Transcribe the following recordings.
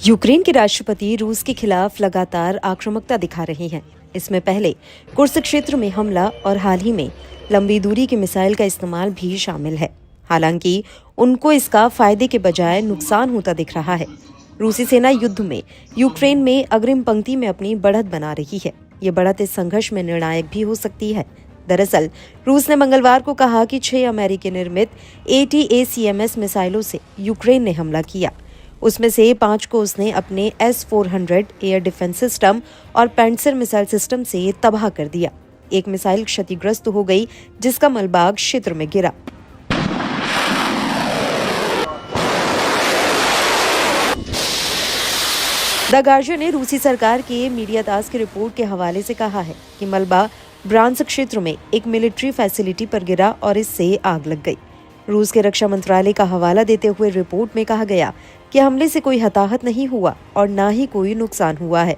Ukraine के राष्ट्रपति रूस के खिलाफ लगातार आक्रामकता दिखा रहे हैं। इसमें पहले कुर्स्क क्षेत्र में हमला और हाल ही में लंबी दूरी की मिसाइल का इस्तेमाल भी शामिल है। हालांकि उनको इसका फायदे के बजाय नुकसान होता दिख रहा है। रूसी सेना युद्ध में यूक्रेन में अग्रिम पंक्ति में अपनी बढ़त बना रही है। ये बढ़त इस संघर्ष में निर्णायक भी हो सकती है। दरअसल रूस ने मंगलवार को कहा कि 6 अमेरिकी निर्मित ATACMS मिसाइलों से यूक्रेन ने हमला किया। उसमें से 5 को उसने अपने S-400 एयर डिफेंस सिस्टम और पैंट्सर मिसाइल सिस्टम से तबाह कर दिया। एक मिसाइल क्षतिग्रस्त हो गई, जिसका मलबा क्षेत्र में गिरा। द गार्जियन ने रूसी सरकार के मीडिया दास की रिपोर्ट के हवाले से कहा है कि मलबा ब्रांस्क क्षेत्र में एक मिलिट्री फैसिलिटी पर गिरा और इससे आग लग गई। रूस के रक्षा मंत्रालय का हवाला देते हुए रिपोर्ट में कहा गया कि हमले से कोई हताहत नहीं हुआ और न ही कोई नुकसान हुआ है।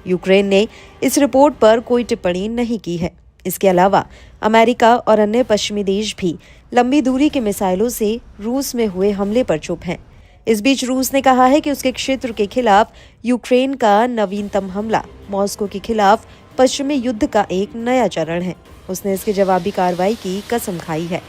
यूक्रेन ने इस रिपोर्ट पर कोई टिप्पणी नहीं की है। इसके अलावा अमेरिका और अन्य पश्चिमी देश भी लंबी दूरी के मिसाइलों से रूस में हुए हमले पर चुप हैं। इस बीच रूस ने कहा है कि उसके क्षेत्र के खिलाफ यूक्रेन का नवीनतम हमला मॉस्को के खिलाफ पश्चिमी युद्ध का एक नया चरण है। उसने इसकी जवाबी कार्रवाई की कसम खाई है।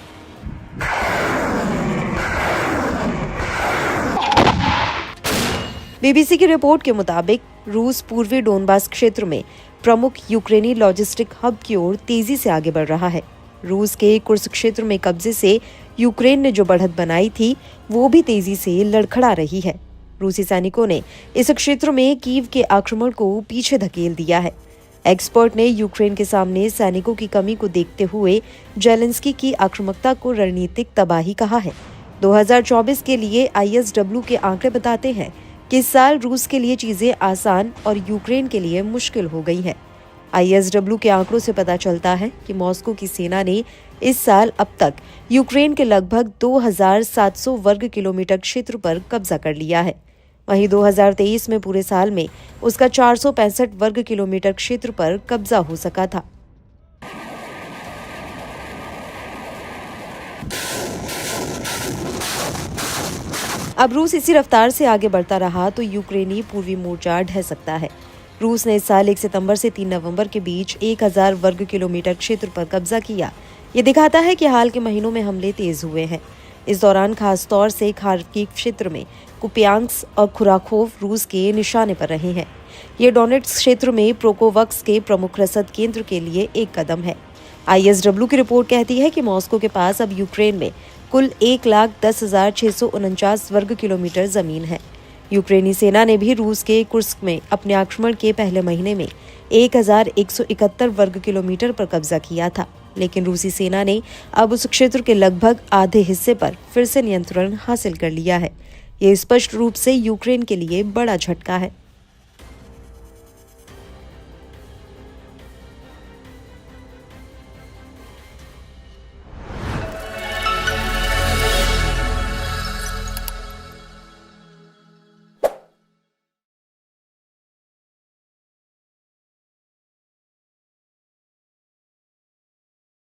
BBC की रिपोर्ट के मुताबिक रूस पूर्वी डोनबास क्षेत्र में प्रमुख यूक्रेनी लॉजिस्टिक हब की ओर तेजी से आगे बढ़ रहा है। रूस के कुर्स्क क्षेत्र में कब्जे से यूक्रेन ने जो बढ़त बनाई थी, वो भी तेजी से लड़खड़ा रही है। रूसी सैनिकों ने इस क्षेत्र में कीव के आक्रमण को पीछे धकेल दिया है। एक्सपर्ट ने यूक्रेन के सामने सैनिकों की कमी को देखते हुए जेलेंस्की की आक्रामकता को रणनीतिक तबाही कहा है। 2024 के लिए ISW के आंकड़े बताते हैं कि इस साल रूस के लिए चीजें आसान और यूक्रेन के लिए मुश्किल हो गई हैं। ISW के आंकड़ों से पता चलता है कि मॉस्को की सेना ने इस साल अब तक यूक्रेन के लगभग 2700 वर्ग किलोमीटर क्षेत्र पर कब्जा कर लिया है। वहीं 2023 में पूरे साल में उसका 465 वर्ग किलोमीटर क्षेत्र पर कब्जा हो सका था। अब रूस इसी रफ्तार से आगे बढ़ता रहा तो यूक्रेनी पूर्वी मोर्चा ढह सकता है। रूस ने इस साल 1 सितंबर से 3 नवंबर के बीच 1000 वर्ग किलोमीटर क्षेत्र पर कब्जा किया। ये दिखाता है कि हाल के महीनों में हमले तेज हुए हैं। इस दौरान खास तौर से खार्किव क्षेत्र में कुपियांस्क और खुराखोव रूस के निशाने पर रहे हैं। ये डोनेट्स्क क्षेत्र में प्रोकोवक्स के प्रमुख रसद केंद्र के लिए एक कदम है। ISW की रिपोर्ट कहती है कि मॉस्को के पास अब यूक्रेन में कुल 1,10,649 वर्ग किलोमीटर जमीन है। यूक्रेनी सेना ने भी रूस के कुर्स्क में अपने आक्रमण के पहले महीने में 1,171 वर्ग किलोमीटर पर कब्जा किया था, लेकिन रूसी सेना ने अब उस क्षेत्र के लगभग आधे हिस्से पर फिर से नियंत्रण हासिल कर लिया है। ये स्पष्ट रूप से यूक्रेन के लिए बड़ा झटका है।